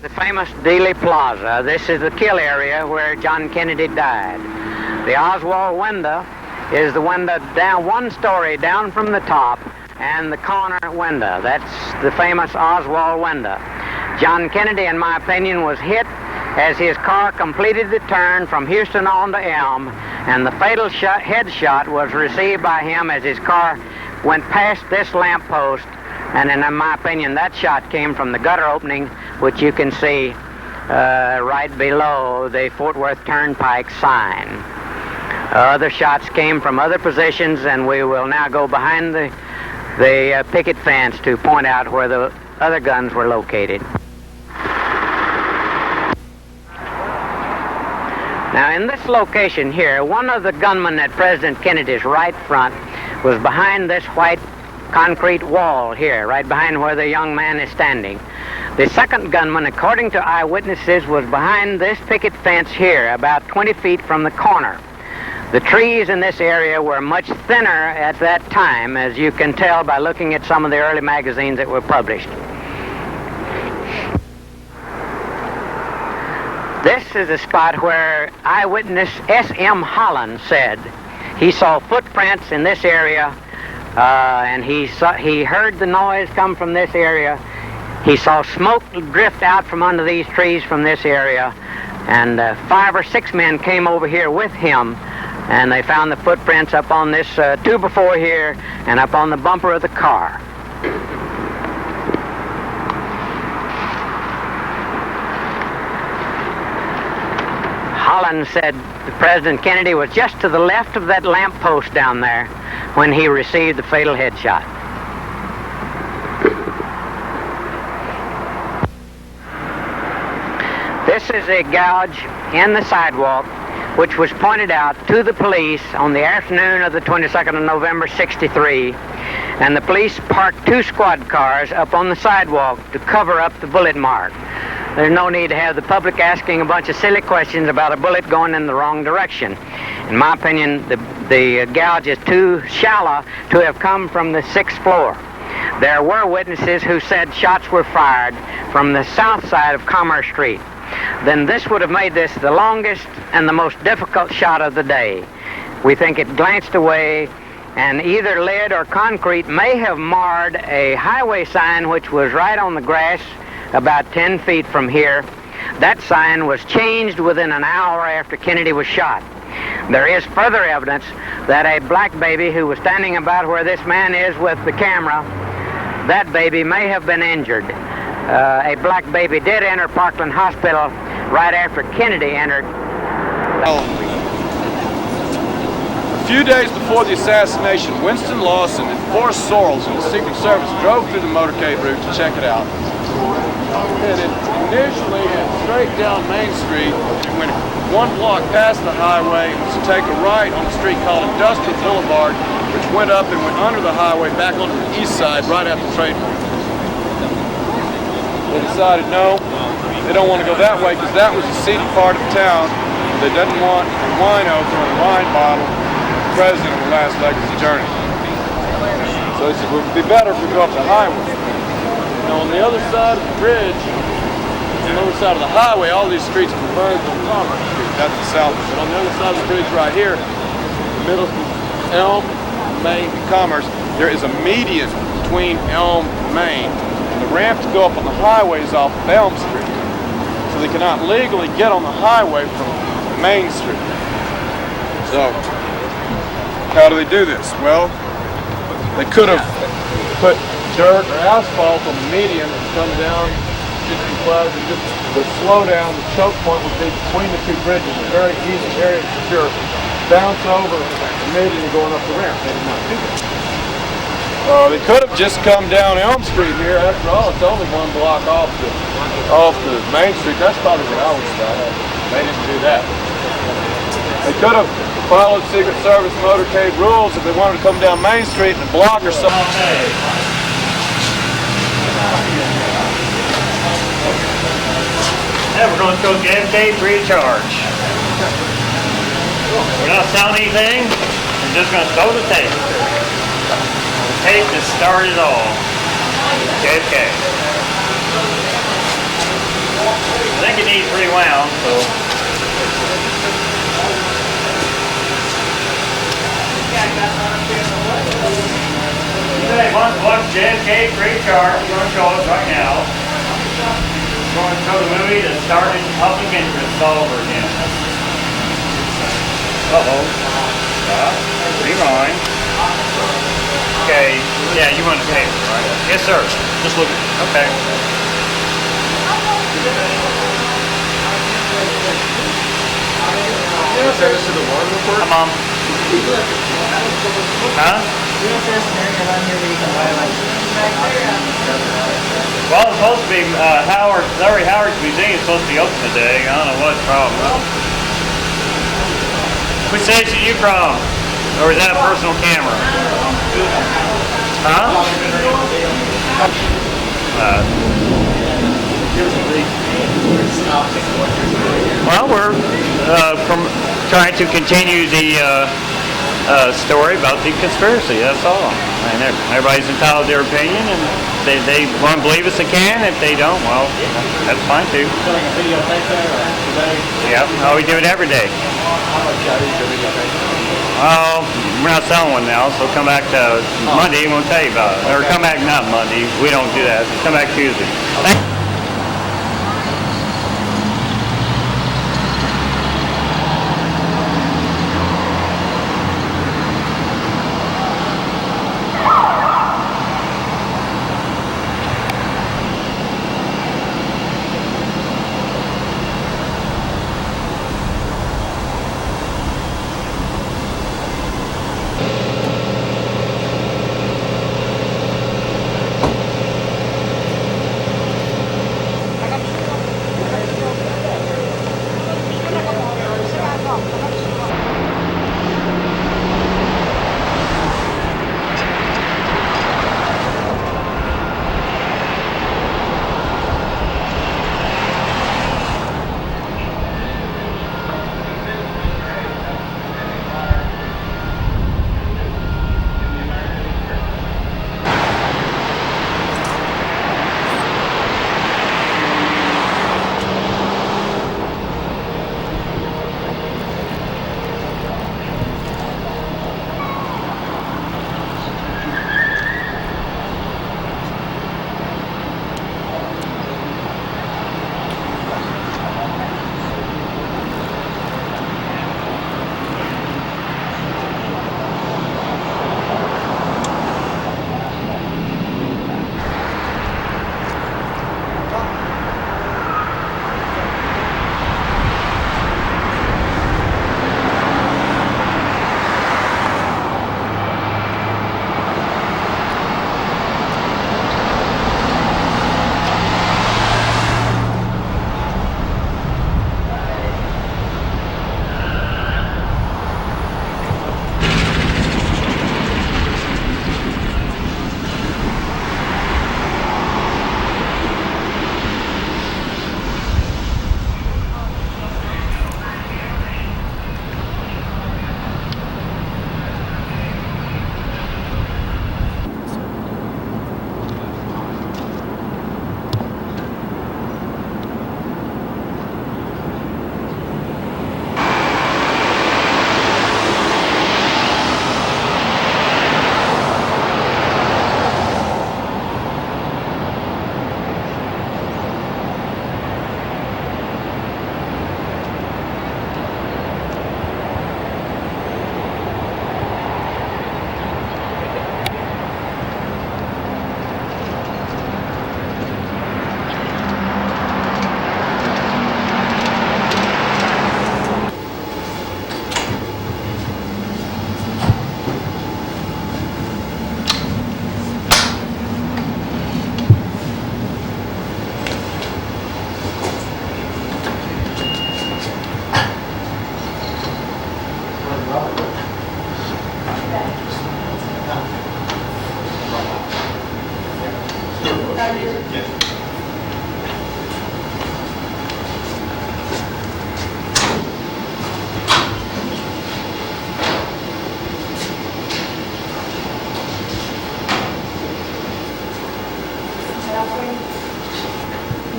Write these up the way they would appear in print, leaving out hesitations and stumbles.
The famous Dealey Plaza. This is the kill area where John Kennedy died. The Oswald window is the window down one story down from the top, and the corner window. That's the famous Oswald window. John Kennedy, in my opinion, was hit as his car completed the turn from Houston on to Elm, and the fatal headshot was received by him as his car went past this lamppost. And in my opinion, that shot came from the gutter opening, which you can see right below the Fort Worth Turnpike sign. Other shots came from other positions, and we will now go behind the picket fence to point out where the other guns were located. Now, in this location here, one of the gunmen at President Kennedy's right front was behind this white concrete wall here, right behind where the young man is standing. The second gunman, according to eyewitnesses, was behind this picket fence here, about 20 feet from the corner. The trees in this area were much thinner at that time, as you can tell by looking at some of the early magazines that were published. This is a spot where eyewitness S.M. Holland said he saw footprints in this area, and he heard the noise come from this area. He saw smoke drift out from under these trees from this area, and 5 or 6 men came over here with him, and they found the footprints up on this 2x4 here and up on the bumper of the car. Holland said President Kennedy was just to the left of that lamp post down there when he received the fatal headshot. This is a gouge in the sidewalk which was pointed out to the police on the afternoon of the 22nd of November, 63, and the police parked 2 squad cars up on the sidewalk to cover up the bullet mark. There's no need to have the public asking a bunch of silly questions about a bullet going in the wrong direction. In my opinion, the gouge is too shallow to have come from the 6th floor. There were witnesses who said shots were fired from the south side of Commerce Street. Then this would have made this the longest and the most difficult shot of the day. We think it glanced away, and either lead or concrete may have marred a highway sign which was right on the grass about 10 feet from here. That sign was changed within an hour after Kennedy was shot. There is further evidence that a black baby who was standing about where this man is with the camera, that baby may have been injured. A black baby did enter Parkland Hospital right after Kennedy entered. A few days before the assassination, Winston Lawson and Forrest Sorrells of the Secret Service drove through the motorcade route to check it out. And initially, straight down Main Street, it went 1 block past the highway to take a right on a street called Industrial Boulevard, which went up and went under the highway back onto the east side right after Trade Mart. They decided no, they don't want to go that way because that was a seedy part of town. They didn't want a wino throwing a wine bottle at the president on the last leg of his journey. So they said, well, it would be better if we go up the highway. Now on the other side of the bridge, on the other side of the highway, all these streets converge on Commerce Street. That's the south. But on the other side of the bridge right here, the middle of Elm, Main, and Commerce, there is a median between Elm and Main. The ramp to go up on the highway is off of Elm Street. So they cannot legally get on the highway from Main Street. So, how do they do this? Well, they could have put dirt or asphalt on the median and come down Dealey Plaza. Just the slowdown, the choke point would be between the 2 bridges. A very easy area to secure. Bounce over the median and going up the ramp. They did not do that. They could have just come down Elm Street here. After all, it's only 1 block off the Main Street. That's probably what I would have done. They didn't do that. They could have followed Secret Service motorcade rules if they wanted to come down Main Street and block or something. Yeah, we're going to go JFK free of charge. We're not selling anything. We're just going to throw the tape. The tape that started it all. JFK. rewound, so. Hey, watch JFK free chart. We're going to show us right now. We're going to show the movie that started public interest all over again. Uh-oh. Stop. Rewind. Okay. Yeah, you want to pay, right? Yes, sir. Just look. Okay. Send us to the water report? Come on. Huh? Well, it's supposed to be Larry Howard's museum is supposed to be open today. I don't know what the problem is. Which station are you from? Or is that a personal camera? Huh? Well, we're trying to continue the story about the conspiracy. That's all. I mean, everybody's entitled to their opinion, and they want to believe us, they can. If they don't, well, that's fine too. Yeah, oh, we do it every day. Well, we're not selling one now, so come back to Monday and we'll tell you about it. Or come back, not Monday. We don't do that. Come back Tuesday.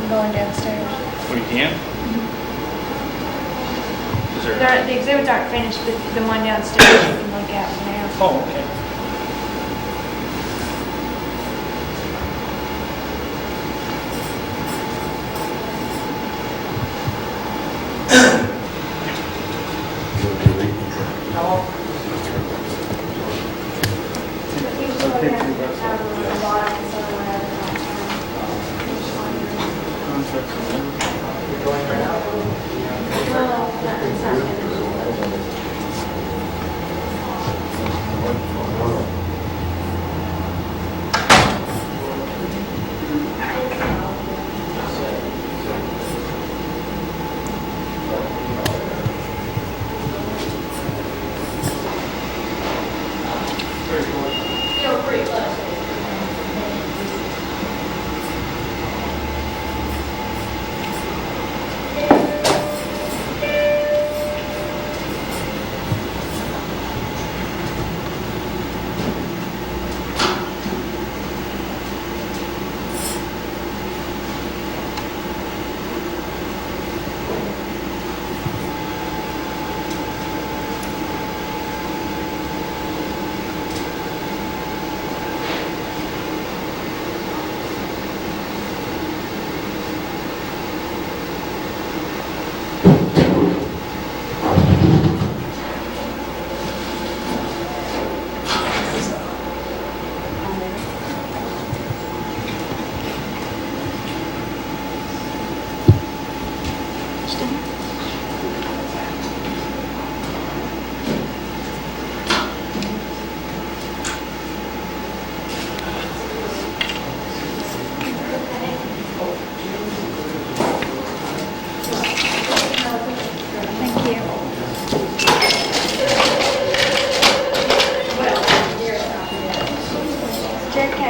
Going downstairs. We can? The exhibits aren't finished, but the one downstairs you can look at now. Oh, okay. Thank you. JFK.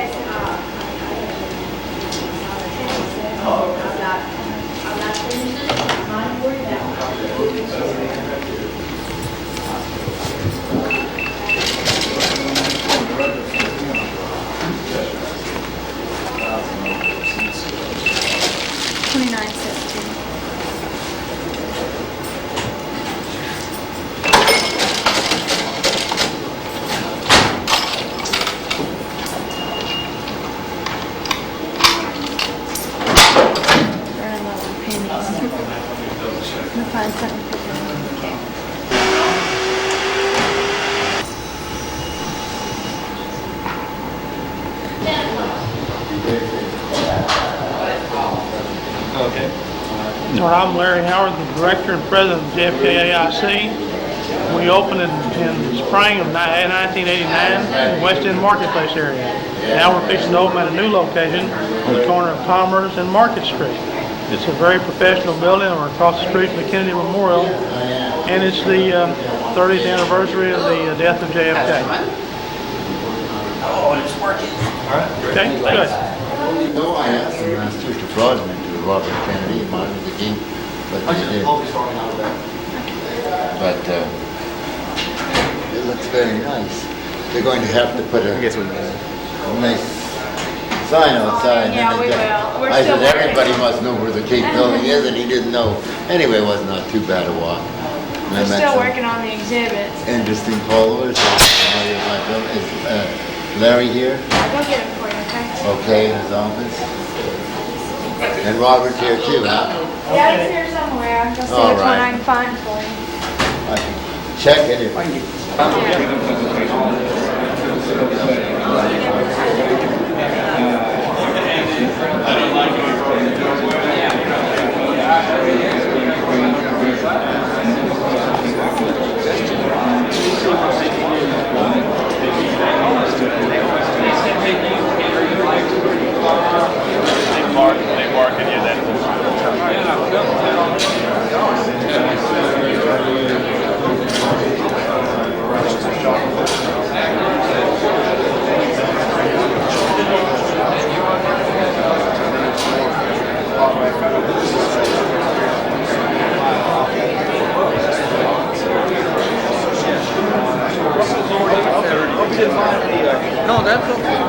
Find something. Okay. Well, I'm Larry Howard, the Director and President of JFK AIC. We opened in the spring of 1989 in the West End Marketplace area. Now we're fixing to open at a new location on the corner of Commerce and Market Street. It's a very professional building. We're across the street from the Kennedy Memorial, and it's the 30th anniversary of the death of JFK. Oh, it's working. All right. Okay, good. No, I asked them last week to broaden it to Robert Kennedy and Martin Luther King, but they did. But it looks very nice. They're going to have to put a nice sign outside. Yeah, we will. I said everybody must know where the Cape Building is, and he didn't know. Anyway, it was not too bad a walk. And We're still working on the exhibits. interesting followers. Is Larry here? I'll go get them for you, okay? Okay, in his office. And Robert's here too, huh? Yeah, he's here somewhere. I'll go see All which one right. I can find for you. I can check it if No, that's okay.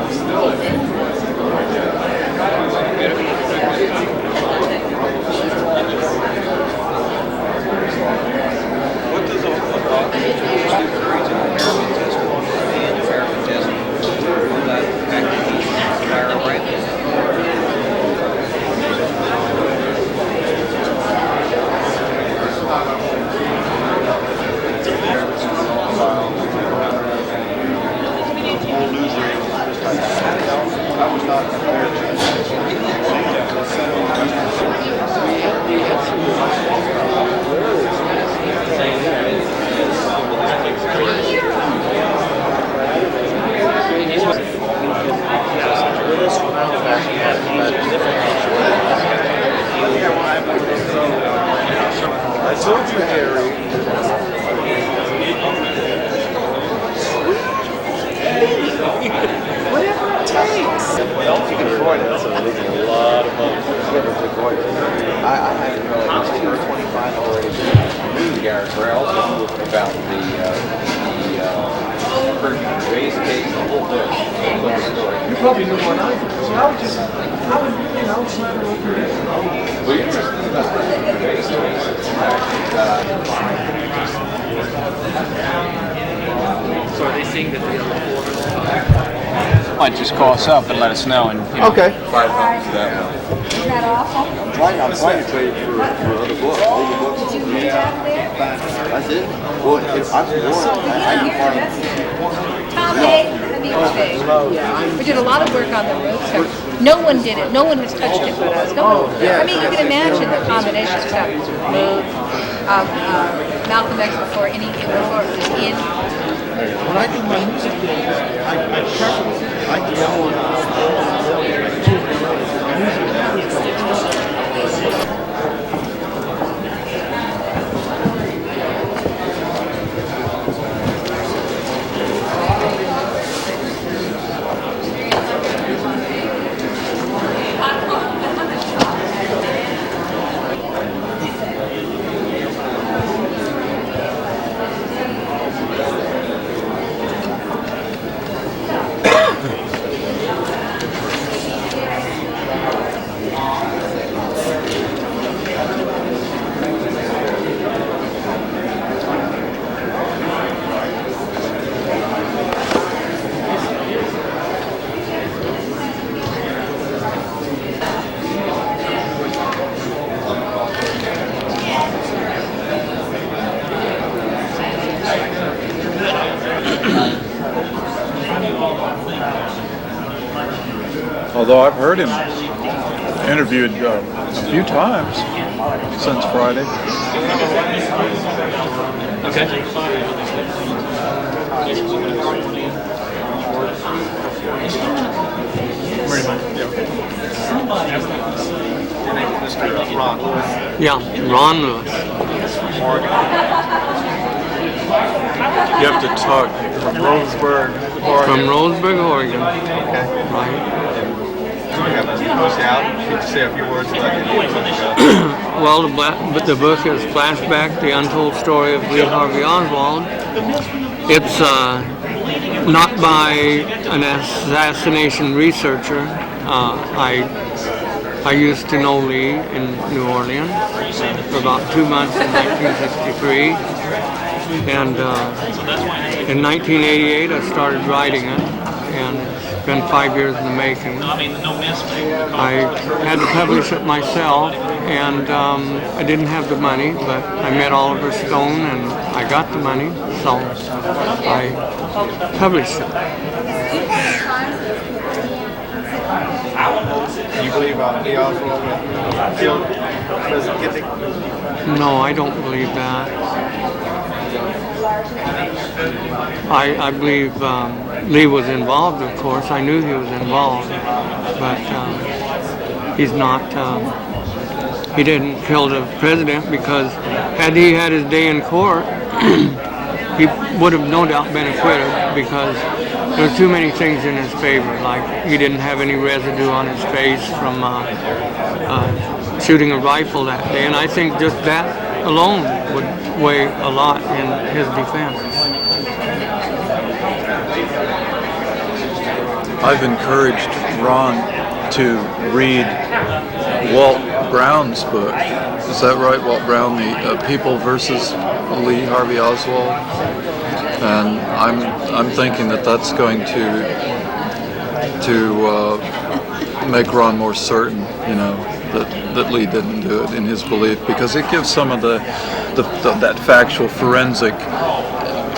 Whatever it takes. Well, you can avoid it, so they're making a lot of money. I haven't really, it's 225 already. Garrett Brell about the raised case a little bit. You probably knew more than I do. So I would just, slap it over here. Well, you're interested about the raised case. So are they saying that the other four Might just call us up and let us know, and Okay. 5 bucks that one. Isn't that awful? I'm trying to trade for other books, older books. Did you read out there? That's it. Well, I'm born. I can find Tom Hay, we did a lot of work on the roof. So no one did it. No one has touched it but us. No one. I mean, you can imagine the combinations of move, Malcolm X before it was in. When I do my music videos, I yell on Although I've heard him interviewed a few times since Friday. Okay. Mr. Ron Lewis. Yeah, Ron Lewis. You have to talk From Roseburg, Oregon. From Roseburg, Oregon. Okay. Right. We have a post out. Can you say a few words about it? Well, the book is Flashback, The Untold Story of Lee Harvey Oswald. It's not by an assassination researcher. I used to know Lee in New Orleans for about 2 months in 1963. And in 1988, I started writing it, and it's been 5 years in the making. I had to publish it myself, and I didn't have the money, but I met Oliver Stone, and I got the money, so I published it. Do you believe Lee Oswald killed President Kennedy? No, I don't believe that. I believe Lee was involved, of course. I knew he was involved, but he's not. He didn't kill the president because had he had his day in court, he would have no doubt been acquitted because there's too many things in his favor. Like he didn't have any residue on his face from shooting a rifle that day, and I think just that alone would weigh a lot in his defense. I've encouraged Ron to read Walt Brown's book. Is that right, Walt Brown? The People versus Lee Harvey Oswald. And I'm thinking that that's going to make Ron more certain, that Lee didn't do it in his belief, because it gives some of that factual forensic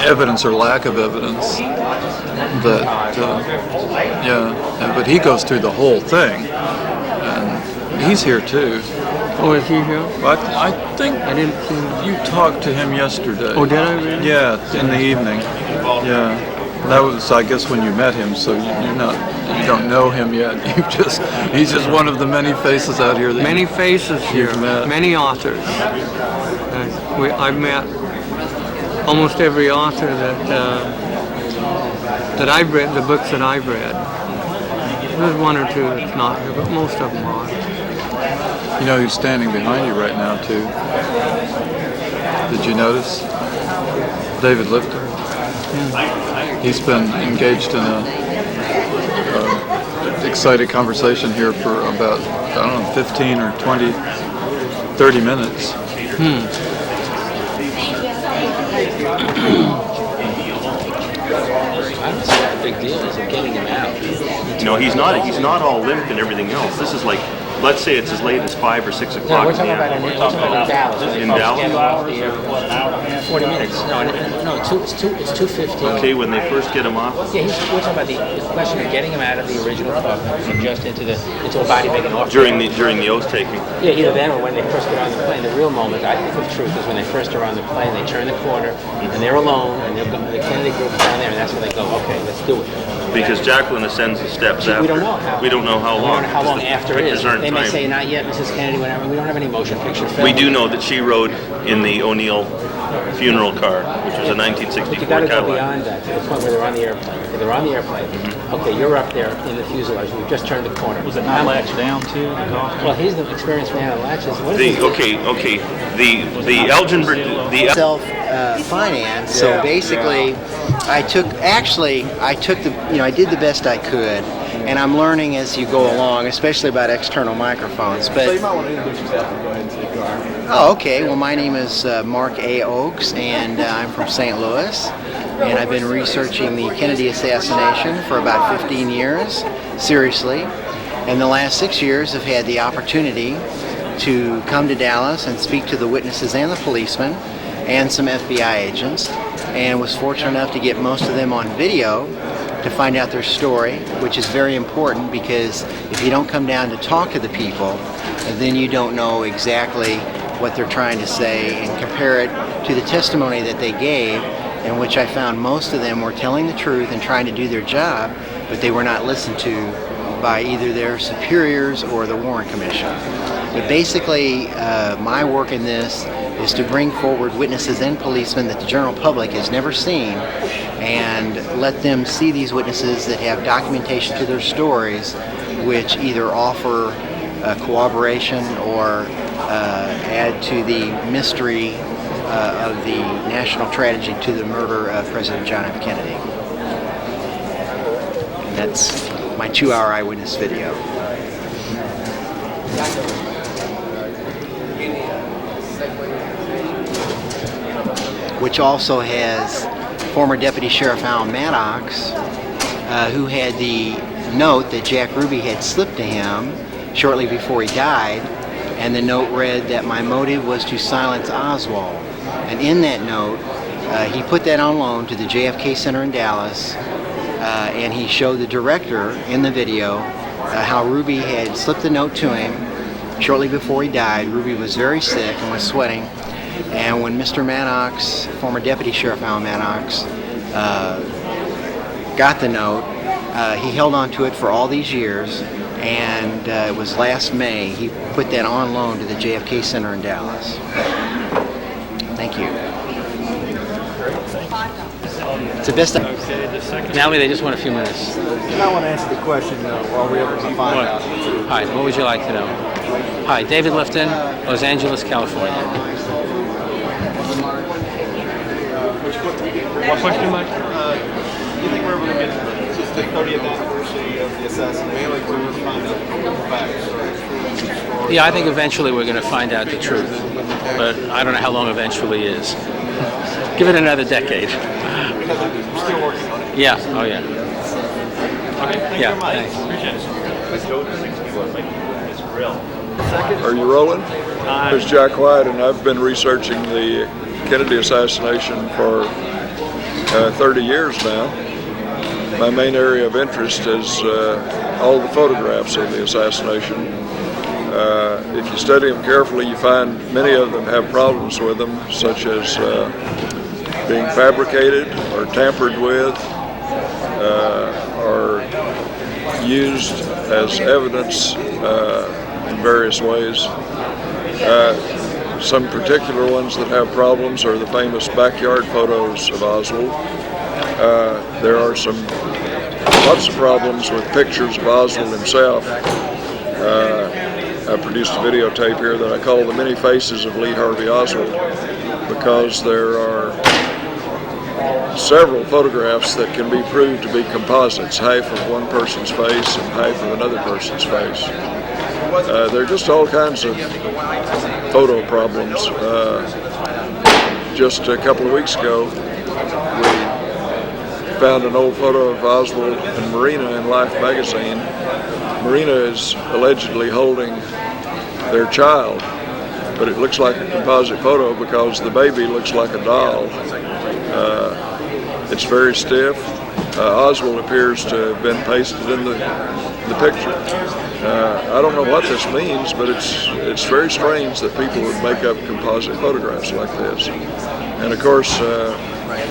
evidence or lack of evidence that but he goes through the whole thing, and he's here too. Oh, is he here? I think I didn't see him. you talked to him yesterday. Oh, did I really? Yeah, in the evening. Yeah. That was, I guess, when you met him. So you don't know him yet. He's just one of the many faces out here. Many faces here. Met. Many authors. I've met almost every author that I've read, the books that I've read. There's one or two that's not here, but most of them are. You know who's standing behind you right now, too? Did you notice? David Lifter. He's been engaged in a excited conversation here for about, I don't know, 15 or 20, 30 minutes. Big deal is getting him out. You know, he's not all limp and everything else. This is like, let's say it's as late as 5 or 6 o'clock. No, we're talking about in Dallas. In Dallas? 40 minutes. No, it's 2:15. Okay, when they first get him off. Yeah, we're talking about the question of getting him out of the original clubhouse and just into a body bag and off. During the oath taking. Yeah, either then or when they first get on the plane. The real moment, I think, of truth is when they first are on the plane. They turn the corner and they're alone, and the Kennedy group's down there, and that's when they go, okay, let's do it. Because Jacqueline ascends the steps after. We don't know how. We don't know how long. We don't know how long after it is. They may time. say, not yet, Mrs. Kennedy, whatever. We don't have any motion picture film. We do know that she rode in the O'Neill funeral car, which was a 1964 But you got to go Cadillac. beyond that to the point where they're on the airplane. Okay, they're on the airplane. Okay, you're up there in the fuselage. You've just turned the corner. Was it not latched down too? Well, he's the experienced man on latches. What is he? Okay. The Elginbert, the self-finance. So basically, I did the best I could, and I'm learning as you go along, especially about external microphones. But So you might want to introduce yourself and go ahead and say you are. Oh, okay. Well, my name is Mark A. Oakes, and I'm from St. Louis. And I've been researching the Kennedy assassination for about 15 years, seriously. And the last 6 years I've had the opportunity to come to Dallas and speak to the witnesses and the policemen and some FBI agents, and was fortunate enough to get most of them on video to find out their story, which is very important because if you don't come down to talk to the people, then you don't know exactly what they're trying to say, and compare it to the testimony that they gave, in which I found most of them were telling the truth and trying to do their job, but they were not listened to by either their superiors or the Warren Commission. But basically, my work in this is to bring forward witnesses and policemen that the general public has never seen, and let them see these witnesses that have documentation to their stories, which either offer cooperation or add to the mystery of the national tragedy to the murder of President John F. Kennedy. And that's my 2-hour eyewitness video. Which also has former Deputy Sheriff Al Maddox, who had the note that Jack Ruby had slipped to him shortly before he died, and the note read that my motive was to silence Oswald. And in that note, he put that on loan to the JFK Center in Dallas, and he showed the director in the video how Ruby had slipped the note to him shortly before he died. Ruby was very sick and was sweating, and when Mr. Maddox, former Deputy Sheriff Al Maddox, got the note, he held on to it for all these years, and it was last May he put that on loan to the JFK Center in Dallas. Thank you. It's the best. Natalie, they just want a few minutes. And I want to answer the question while we're able to find out. Hi, what would you like to know? Hi, David Lifton, Los Angeles, California. What question, Mike? Do you think we're ever going to get to the 30th anniversary of the assassination? To find out the facts? Yeah, I think eventually we're going to find out the truth, but I don't know how long eventually is. Give it another decade. Because we're still working on it. Yeah, oh yeah. Okay, thank you very much. Thanks. Appreciate it. Are you rolling? It's Jack White, and I've been researching the Kennedy assassination for 30 years now. My main area of interest is all the photographs of the assassination. If you study them carefully, you find many of them have problems with them, such as being fabricated or tampered with, are used as evidence in various ways. Some particular ones that have problems are the famous backyard photos of Oswald. There are lots of problems with pictures of Oswald himself. I produced a videotape here that I call The Many Faces of Lee Harvey Oswald, because there are several photographs that can be proved to be composites, half of one person's face and half of another person's face. There are just all kinds of photo problems. Just a couple of weeks ago, we found an old photo of Oswald and Marina in Life magazine. Marina is allegedly holding their child, but it looks like a composite photo because the baby looks like a doll. It's very stiff. Oswald appears to have been pasted in the picture. I don't know what this means, but it's very strange that people would make up composite photographs like this. And of course,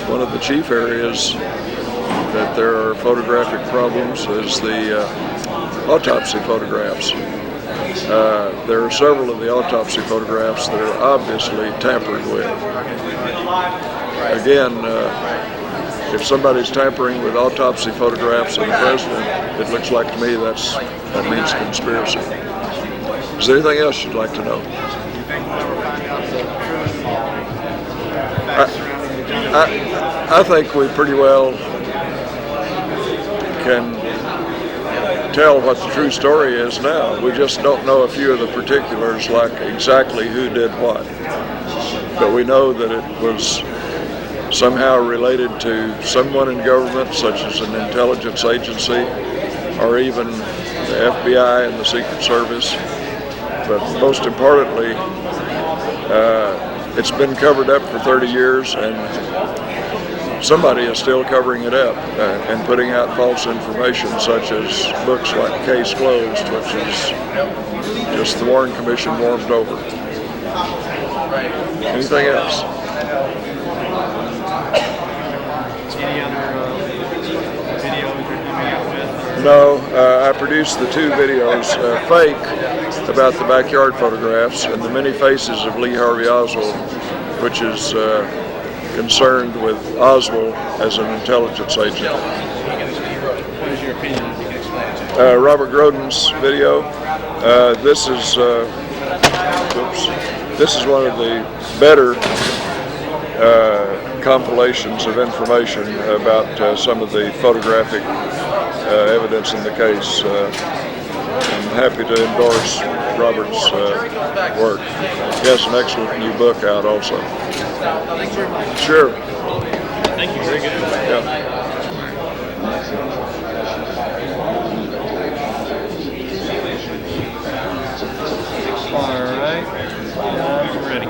one of the chief areas that there are photographic problems is the autopsy photographs. There are several of the autopsy photographs that are obviously tampered with. Again, if somebody's tampering with autopsy photographs of the president, it looks like to me that means conspiracy. Is there anything else you'd like to know? I think we pretty well can tell what the true story is now. We just don't know a few of the particulars, like exactly who did what. But we know that it was somehow related to someone in government, such as an intelligence agency, or even the FBI and the Secret Service. But most importantly, it's been covered up for 30 years, and somebody is still covering it up and putting out false information, such as books like Case Closed, which is just the Warren Commission warmed over. Anything else? Any other videos you're coming out with? No, I produced the two videos, Fake, about the backyard photographs, and The Many Faces of Lee Harvey Oswald, which is concerned with Oswald as an intelligence agent. What is your opinion? If you can explain it. Robert Grodin's video. This is one of the better compilations of information about some of the photographic evidence in the case. I'm happy to endorse Robert's work. He has an excellent new book out also. Thanks very much. Sure. Thank you. Very good. Yeah. All right. You're ready.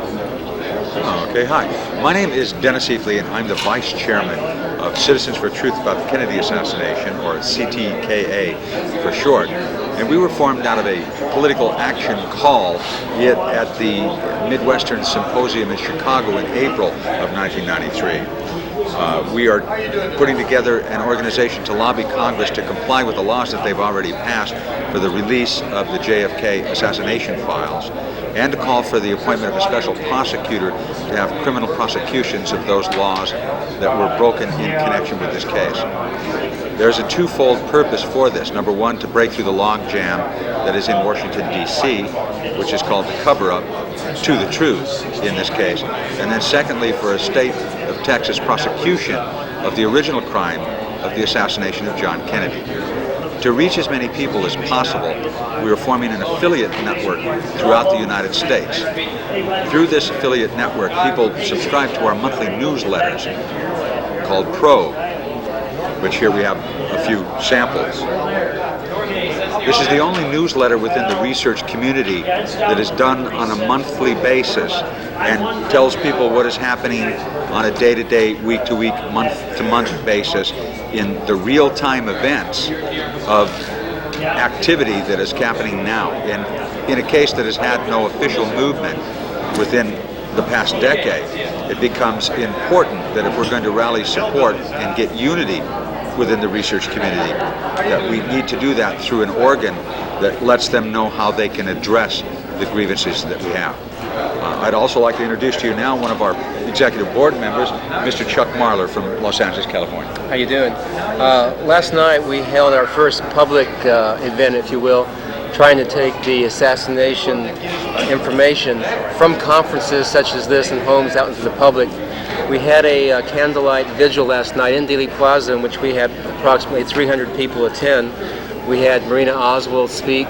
Okay, hi. My name is Dennis Eafley, and I'm the Vice Chairman of Citizens for Truth about the Kennedy Assassination, or CTKA for short. And we were formed out of a political action call at the Midwestern Symposium in Chicago in April of 1993. We are putting together an organization to lobby Congress to comply with the laws that they've already passed for the release of the JFK assassination files, and to call for the appointment of a special prosecutor to have criminal prosecutions of those laws that were broken in connection with this case. There's a twofold purpose for this. Number one, to break through the logjam that is in Washington, D.C., which is called the cover-up to the truth in this case. And then secondly, for a state of Texas prosecution of the original crime of the assassination of John Kennedy. To reach as many people as possible, we are forming an affiliate network throughout the United States. Through this affiliate network, people subscribe to our monthly newsletters called Probe, which here we have a few samples. This is the only newsletter within the research community that is done on a monthly basis and tells people what is happening on a day-to-day, week-to-week, month-to-month basis in the real-time events of activity that is happening now. And in a case that has had no official movement within the past decade, it becomes important that if we're going to rally support and get unity within the research community. That we need to do that through an organ that lets them know how they can address the grievances that we have. I'd also like to introduce to you now one of our executive board members, Mr. Chuck Marler from Los Angeles, California. How you doing? Last night we held our first public event, if you will, trying to take the assassination information from conferences such as this and homes out into the public. We had a candlelight vigil last night in Dealey Plaza in which we had approximately 300 people attend. We had Marina Oswald speak,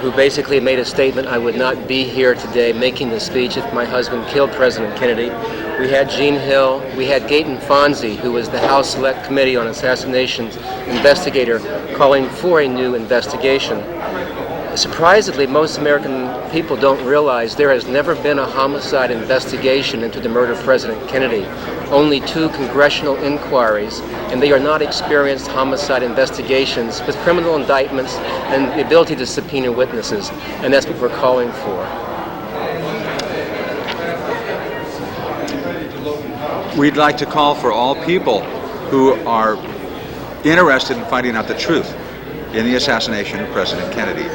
who basically made a statement, I would not be here today making the speech if my husband killed President Kennedy. We had Gene Hill, we had Gaten Fonzie, who was the House Select Committee on Assassinations investigator, calling for a new investigation. Surprisingly, most American people don't realize there has never been a homicide investigation into the murder of President Kennedy. Only 2 congressional inquiries, and they are not experienced homicide investigations with criminal indictments and the ability to subpoena witnesses, and that's what we're calling for. We'd like to call for all people who are interested in finding out the truth in the assassination of President Kennedy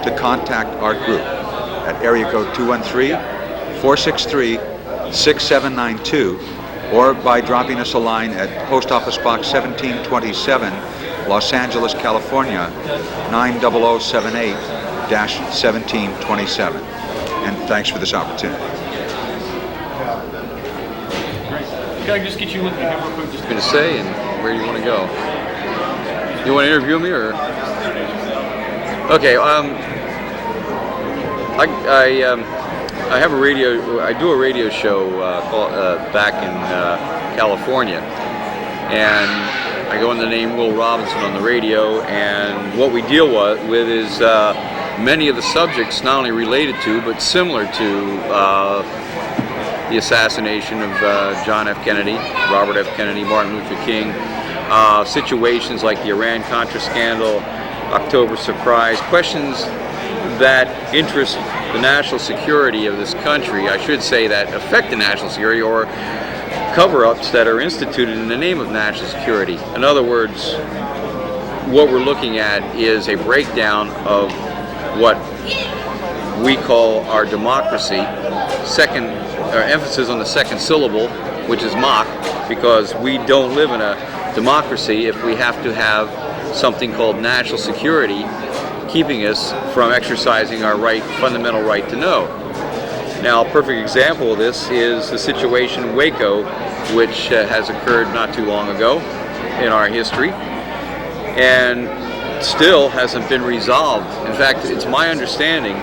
to contact our group at area code 213-463-6792 or by dropping us a line at Post Office Box 1727, Los Angeles, California, 90078-1727. And thanks for this opportunity. Can I just get you looking at real quick? Just going to say, and where do you want to go? You want to interview me, or? Okay. I have a radio. I do a radio show back in California, and I go under the name Will Robinson on the radio. And what we deal with is many of the subjects not only related to, but similar to the assassination of John F. Kennedy, Robert F. Kennedy, Martin Luther King, situations like the Iran-Contra scandal, October surprise, questions that interest the national security of this country, I should say, that affect the national security, or cover-ups that are instituted in the name of national security. In other words, what we're looking at is a breakdown of what we call our democracy, emphasis on the second syllable, which is mock, because we don't live in a democracy if we have to have something called national security keeping us from exercising our fundamental right to know. Now, a perfect example of this is the situation in Waco, which has occurred not too long ago in our history, and still hasn't been resolved. In fact, it's my understanding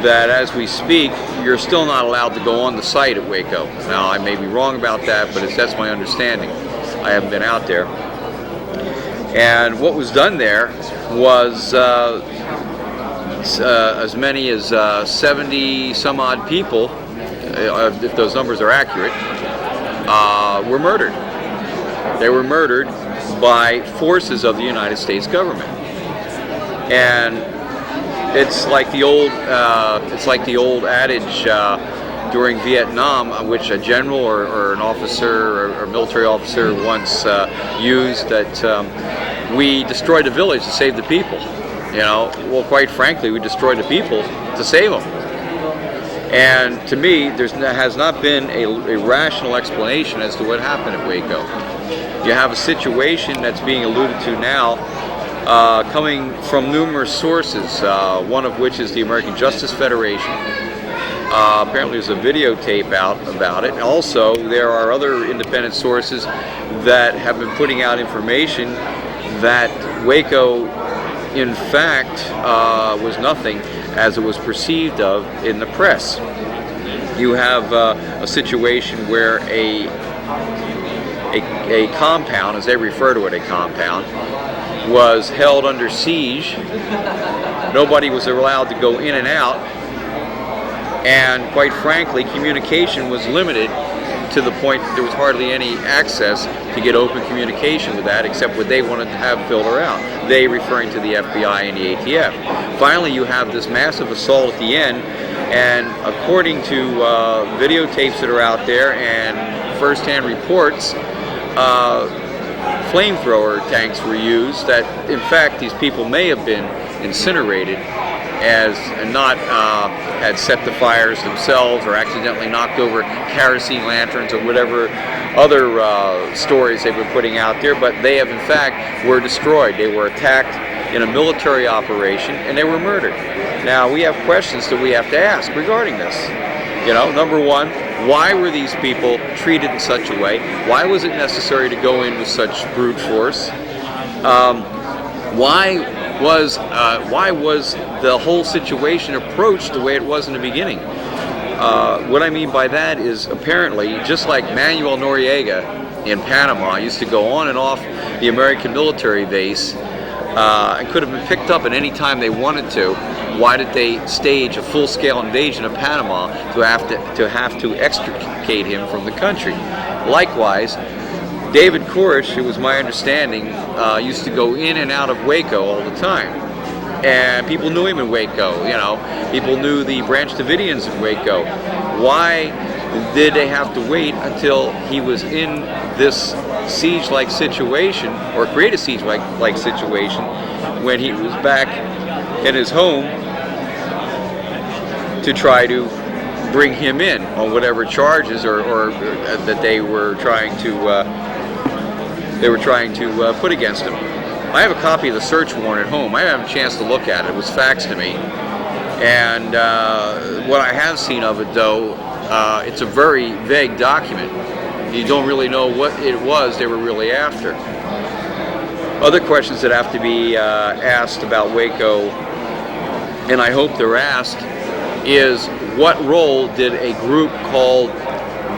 that as we speak, you're still not allowed to go on the site at Waco. Now, I may be wrong about that, but that's my understanding. I haven't been out there. And what was done there was as many as 70 some odd people, if those numbers are accurate, were murdered. They were murdered by forces of the United States government. And it's like the old adage during Vietnam, which a general or an officer or military officer once used, that we destroyed the village to save the people. You know, well, quite frankly, we destroyed the people to save them. And to me, there has not been a rational explanation as to what happened at Waco. You have a situation that's being alluded to now, coming from numerous sources, one of which is the American Justice Federation. Apparently there's a videotape out about it. And also, there are other independent sources that have been putting out information that Waco, in fact, was nothing as it was perceived of in the press. You have a situation where a compound, as they refer to it, a compound, was held under siege. Nobody was allowed to go in and out, and quite frankly, communication was limited to the point that there was hardly any access to get open communication with that, except what they wanted to have filter out. They referring to the FBI and the ATF. Finally, you have this massive assault at the end, and according to videotapes that are out there and first-hand reports, flamethrower tanks were used, that in fact these people may have been incinerated and not had set the fires themselves or accidentally knocked over kerosene lanterns or whatever other stories they were putting out there, but they have in fact were destroyed. They were attacked in a military operation and they were murdered. Now we have questions that we have to ask regarding this. You know, number one, why were these people treated in such a way? Why was it necessary to go in with such brute force? Why was the whole situation approached the way it was in the beginning? What I mean by that is apparently, just like Manuel Noriega in Panama used to go on and off the American military base and could have been picked up at any time they wanted to, why did they stage a full-scale invasion of Panama to have to extricate him from the country? Likewise, David Koresh, it was my understanding, used to go in and out of Waco all the time. And people knew him in Waco, you know. People knew the Branch Davidians in Waco. Why did they have to wait until he was in this siege-like situation, or create a siege-like situation, when he was back in his home to try to bring him in on whatever charges or that they were trying to put against him? I have a copy of the search warrant at home. I haven't had a chance to look at it. It was faxed to me, and what I have seen of it, though, it's a very vague document. You don't really know what it was they were really after. Other questions that have to be asked about Waco, and I hope they're asked, is what role did a group called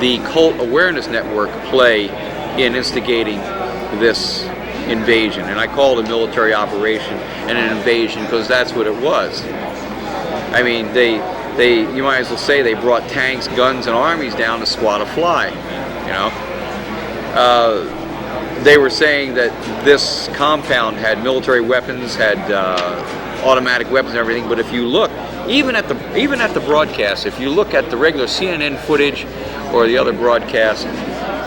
the Cult Awareness Network play in instigating this invasion? And I call it a military operation and an invasion because that's what it was. I mean, you might as well say they brought tanks, guns, and armies down to swat a fly, you know. They were saying that this compound had military weapons, had automatic weapons and everything, but if you look, even at the broadcast, if you look at the regular CNN footage or the other broadcast,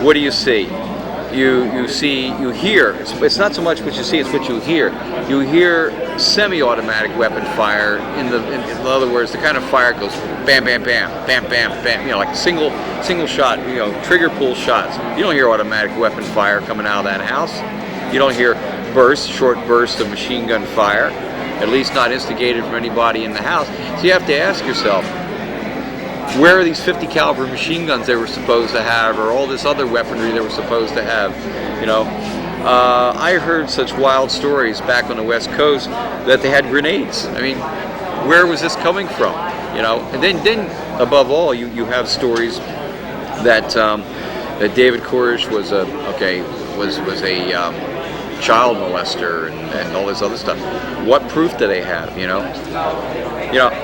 what do you see? You hear, it's not so much what you see, it's what you hear. You hear semi-automatic weapon fire, in other words, the kind of fire goes bam, bam, bam, bam, bam, bam, you know, like single shot, you know, trigger pull shots. You don't hear automatic weapon fire coming out of that house. You don't hear short bursts of machine gun fire, at least not instigated from anybody in the house. So you have to ask yourself, where are these 50 caliber machine guns they were supposed to have, or all this other weaponry they were supposed to have? You know, I heard such wild stories back on the West Coast that they had grenades. I mean, where was this coming from? You know, and then above all, you have stories that that David Koresh was a child molester and all this other stuff. What proof do they have? You know,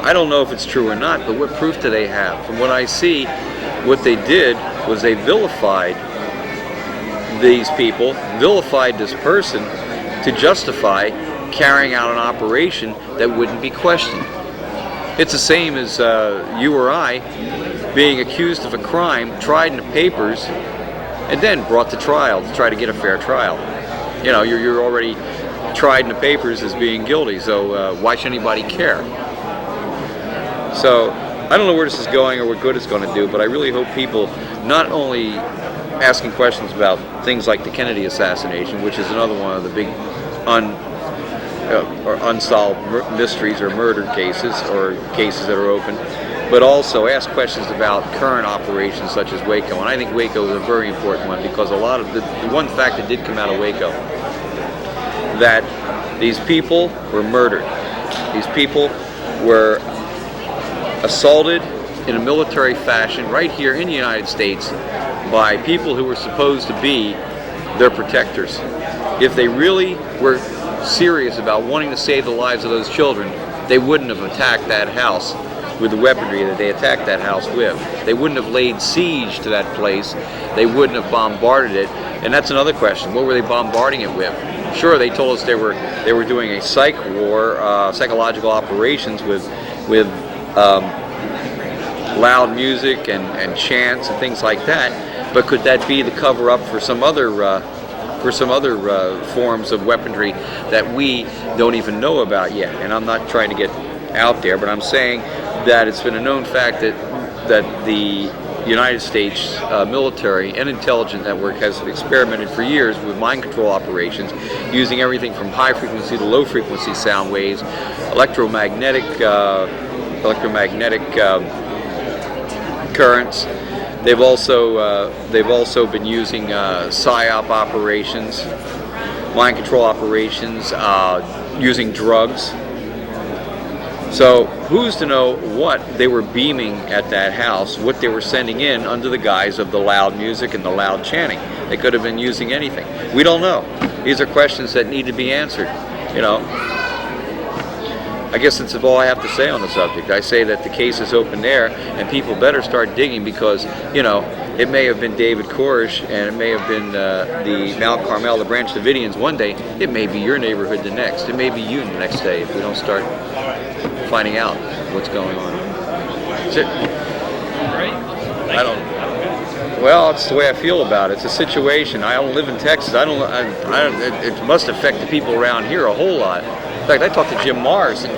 I don't know if it's true or not, but what proof do they have? From what I see, what they did was they vilified these people, vilified this person to justify carrying out an operation that wouldn't be questioned. It's the same as you or I being accused of a crime, tried in the papers, and then brought to trial to try to get a fair trial. You know, you're already tried in the papers as being guilty, so why should anybody care? So I don't know where this is going or what good it's going to do, but I really hope people not only asking questions about things like the Kennedy assassination, which is another one of the big unsolved mysteries or murder cases or cases that are open, but also ask questions about current operations such as Waco. And I think Waco is a very important one because a lot of the one fact that did come out of Waco, that these people were murdered. These people were assaulted in a military fashion right here in the United States by people who were supposed to be their protectors. If they really were serious about wanting to save the lives of those children, they wouldn't have attacked that house with the weaponry that they attacked that house with. They wouldn't have laid siege to that place. They wouldn't have bombarded it. And that's another question. What were they bombarding it with? Sure, they told us they were doing a psych war, psychological operations with loud music and chants and things like that. But could that be the cover-up for some other for some other forms of weaponry that we don't even know about yet. And I'm not trying to get out there, but I'm saying that it's been a known fact that the United States military and intelligence network has experimented for years with mind control operations, using everything from high frequency to low frequency sound waves, electromagnetic currents. They've also been using PSYOP operations, mind control operations, using drugs. So who's to know what they were beaming at that house, what they were sending in under the guise of the loud music and the loud chanting? They could have been using anything. We don't know. These are questions that need to be answered. You know, I guess that's all I have to say on the subject. I say that the case is open there, and people better start digging, because, you know, it may have been David Koresh, and it may have been the Mount Carmel, the Branch Davidians one day. It may be your neighborhood the next. It may be you the next day if we don't start finding out what's going on. That's it. Great. I don't. Well, it's the way I feel about it. It's a situation. I don't live in Texas. It must affect the people around here a whole lot. In fact, I talked to Jim Mars, and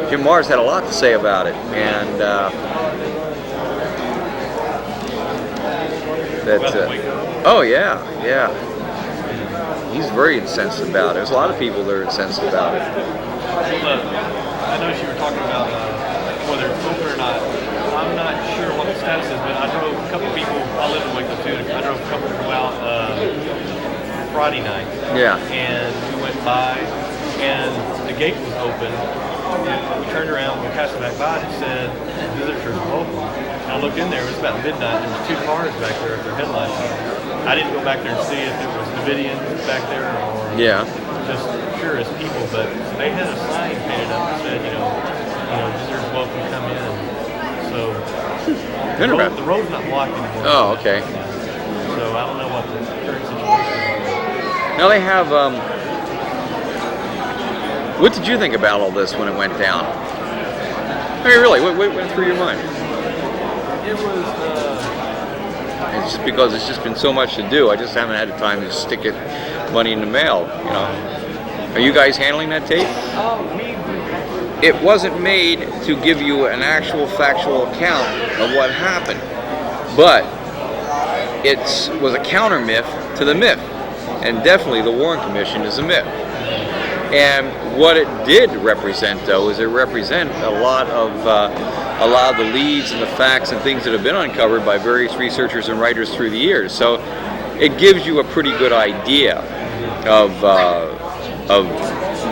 Jim Mars had a lot to say about it, and oh yeah, he's very incensed about it. There's a lot of people that are incensed about it. I noticed you were talking about whether it's open or not. I'm not sure what the status is, but I drove a couple people. I live in Waco too. I drove a couple people out Friday night. Yeah. And we went by, and the gate was open. And we turned around, we passed back by, and it said visitors are open. And I looked in there. It was about midnight. There was 2 cars back there with their headlights on. I didn't go back there and see if it was Davidians back there or just sure as people, but they had a sign painted up that said, you know, visitors welcome, come in. So the road's not blocked anymore. Oh, okay. So I don't know what the current situation is. Now they have. What did you think about all this when it went down? I mean, really, what went through your mind? It was. It's just because it's just been so much to do. I just haven't had the time to stick money in the mail. You know. Are you guys handling that tape? It wasn't made to give you an actual factual account of what happened, but it was a counter myth to the myth, and definitely the Warren Commission is a myth. And what it did represent, though, is it represent a lot of the leads and the facts and things that have been uncovered by various researchers and writers through the years. So it gives you a pretty good idea of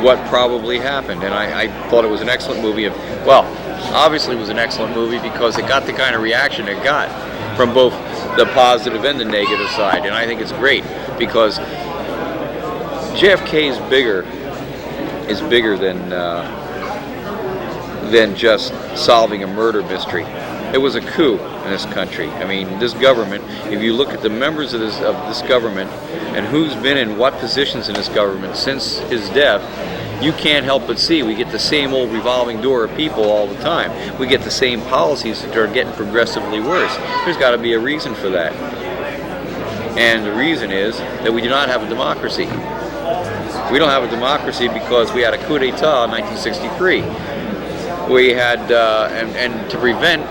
what probably happened. And I thought it was an excellent movie. Obviously it was an excellent movie because it got the kind of reaction it got from both the positive and the negative side. And I think it's great because JFK is bigger than just solving a murder mystery. It was a coup in this country. I mean, this government, if you look at the members of this government and who's been in what positions in this government since his death, you can't help but see we get the same old revolving door of people all the time. We get the same policies that are getting progressively worse. There's got to be a reason for that. And the reason is that we do not have a democracy. We don't have a democracy because we had a coup d'etat in 1963. We had, and to prevent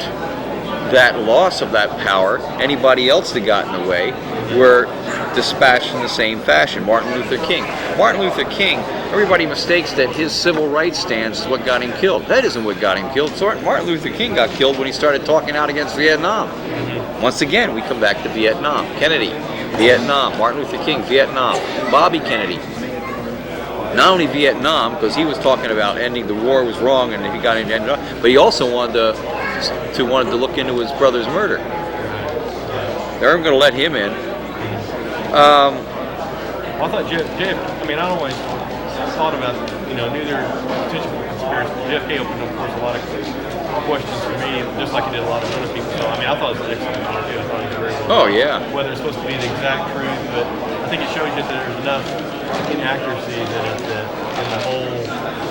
that loss of that power, anybody else that got in the way were dispatched in the same fashion. Martin Luther King. Martin Luther King, everybody mistakes that his civil rights stance is what got him killed. That isn't what got him killed. So Martin Luther King got killed when he started talking out against Vietnam. Once again, we come back to Vietnam. Kennedy, Vietnam. Martin Luther King, Vietnam. Bobby Kennedy. Not only Vietnam, because he was talking about ending the war was wrong and he got into ended up, but he also wanted to look into his brother's murder. They weren't going to let him in. I thought I mean, I always thought about, knew there was potential for conspiracy. JFK opened up, of course, a lot of questions for me, just like he did a lot of other people. So, I mean, I thought it was an excellent interview. I thought it was very well. Oh, yeah. Whether it's supposed to be the exact truth, but I think it shows you that there's enough inaccuracy that in the whole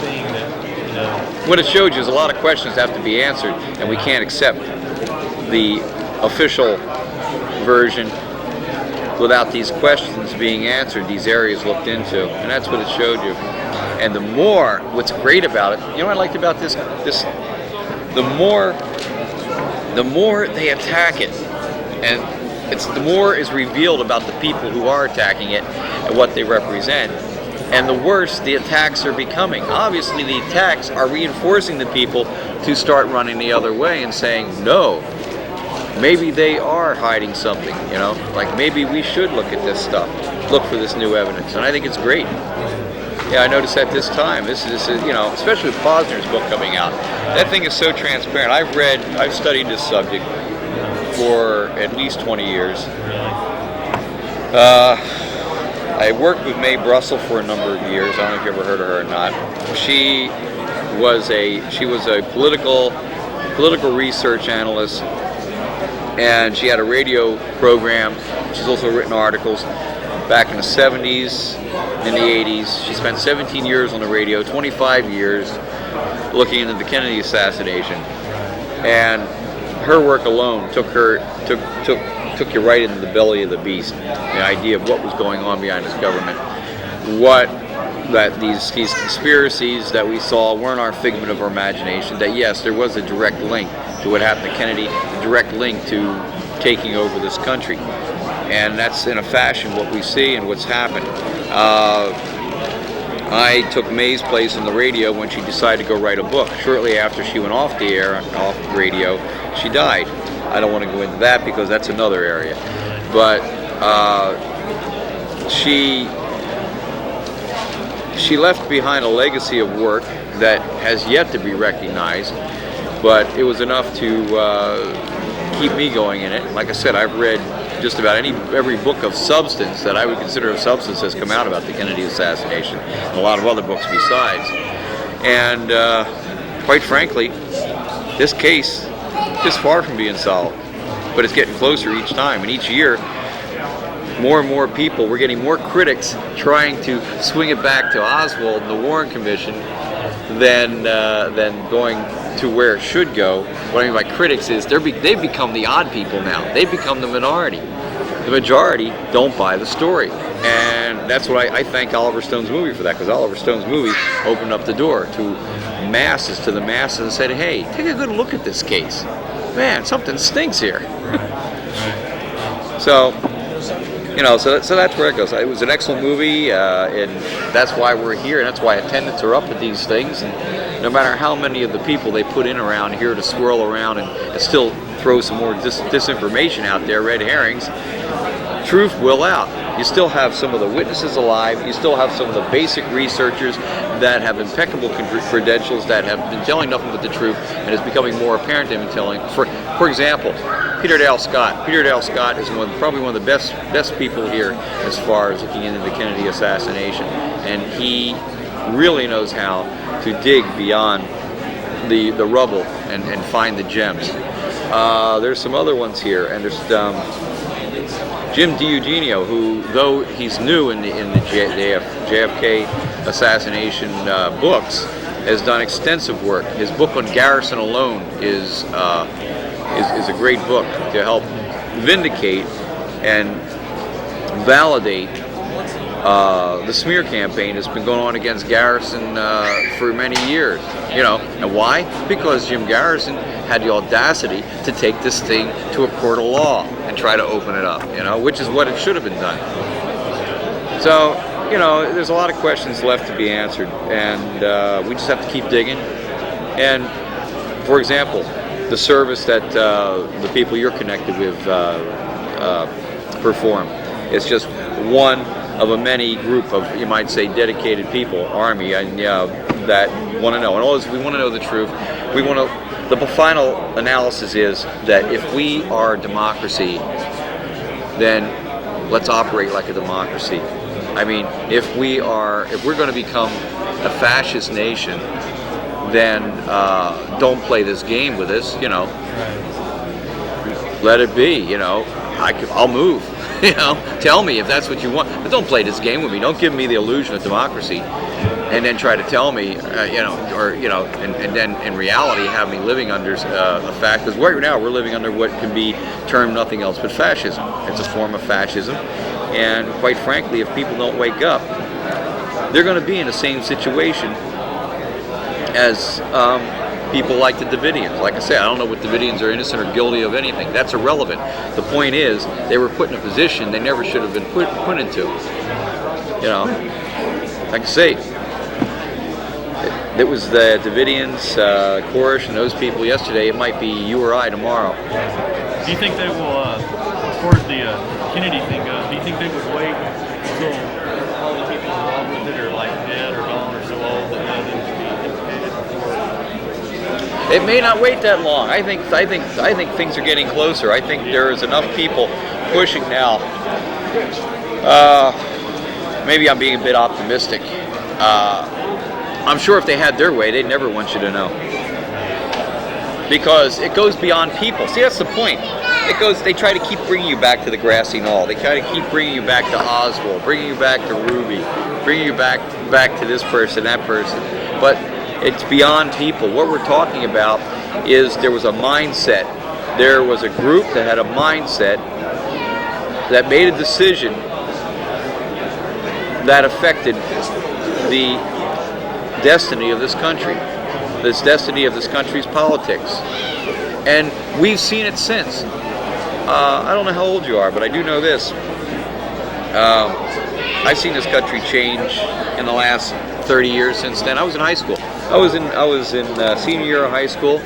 thing that, What it showed you is a lot of questions have to be answered, and we can't accept the official version without these questions being answered, these areas looked into, and that's what it showed you. And the more, what's great about it, you know what I liked about this, the more they attack it, and the more is revealed about the people who are attacking it and what they represent, and the worse the attacks are becoming. Obviously, the attacks are reinforcing the people to start running the other way and saying, no, maybe they are hiding something, you know, like maybe we should look at this stuff, look for this new evidence, and I think it's great. Yeah, I noticed at this time, this is, you know, especially with Posner's book coming out, that thing is so transparent. I've studied this subject for at least 20 years. I worked with Mae Brussel for a number of years. I don't know if you ever heard of her or not. She was a political research analyst, and she had a radio program. She's also written articles back in the 70s, in the 80s. She spent 17 years on the radio, 25 years looking into the Kennedy assassination, and her work alone took you right into the belly of the beast. The idea of what was going on behind this government, that these conspiracies that we saw weren't our figment of our imagination. That yes, there was a direct link to what happened to Kennedy, a direct link to taking over this country, and that's in a fashion what we see and what's happened. I took Mae's place on the radio when she decided to go write a book. Shortly after she went off the air, off the radio, she died. I don't want to go into that because that's another area. But she left behind a legacy of work that has yet to be recognized, but it was enough to keep me going in it. Like I said, I've read just about every book of substance that I would consider of substance has come out about the Kennedy assassination, and a lot of other books besides. And quite frankly, this case is far from being solved, but it's getting closer each time, and each year more and more people, we're getting more critics trying to swing it back to Oswald and the Warren Commission than going to where it should go. What I mean by critics is they've become the odd people now. They've become the minority. The majority don't buy the story, and that's what I thank Oliver Stone's movie for that, because Oliver Stone's movie opened up the door to the masses and said, hey, take a good look at this case. Man, something stinks here. So, you know, so that's where it goes. It was an excellent movie, and that's why we're here, and that's why attendants are up at these things. And no matter how many of the people they put in around here to swirl around and still throw some more disinformation out there, red herrings, truth will out. You still have some of the witnesses alive. You still have some of the basic researchers that have impeccable credentials, that have been telling nothing but the truth, and it's becoming more apparent they've been telling. For example, Peter Dale Scott. Peter Dale Scott is probably one of the best people here as far as looking into the Kennedy assassination, and he really knows how to dig beyond the rubble and find the gems. There's some other ones here, and there's Jim DiEugenio, who, though he's new in the JFK assassination books, has done extensive work. His book on Garrison alone is a great book to help vindicate and validate the smear campaign that's been going on against Garrison for many years. You know, and why? Because Jim Garrison had the audacity to take this thing to a court of law and try to open it up, you know, which is what it should have been done. So, you know, there's a lot of questions left to be answered, and we just have to keep digging. And, for example, the service that the people you're connected with perform, it's just one of a many group of, you might say, dedicated people, Army, and that want to know. And all this, we want to know the truth. We want to. The final analysis is that if we are a democracy, then let's operate like a democracy. I mean, if we're going to become a fascist nation, then don't play this game with us. You know, let it be. You know, I'll move. You know, tell me if that's what you want, but don't play this game with me. Don't give me the illusion of democracy. and then try to tell me, and then in reality have me living under a fact. Because right now we're living under what can be termed nothing else but fascism. It's a form of fascism, and quite frankly, if people don't wake up, they're going to be in the same situation as people like the Davidians. Like I say, I don't know what Davidians are innocent or guilty of anything. That's irrelevant. The point is, they were put in a position they never should have been put into. Like I say, it was the Davidians, Koresh, and those people yesterday. It might be you or I tomorrow. Do you think they will, as far as the Kennedy thing goes, do you think they would wait until all the people involved with it are like dead or gone or so old that none of them can be implicated before? It may not wait that long. I think things are getting closer. I think there is enough people pushing now. Maybe I'm being a bit optimistic. I'm sure if they had their way, they'd never want you to know. Because it goes beyond people. See, that's the point. They try to keep bringing you back to the grassy knoll. They try to keep bringing you back to Oswald, bringing you back to Ruby, bringing you back to this person, that person. But it's beyond people. What we're talking about is there was a mindset. There was a group that had a mindset that made a decision that affected the destiny of this country, this destiny of this country's politics. And we've seen it since. I don't know how old you are, but I do know this. I've seen this country change in the last 30 years since then. I was in high school. I was in senior year of high school,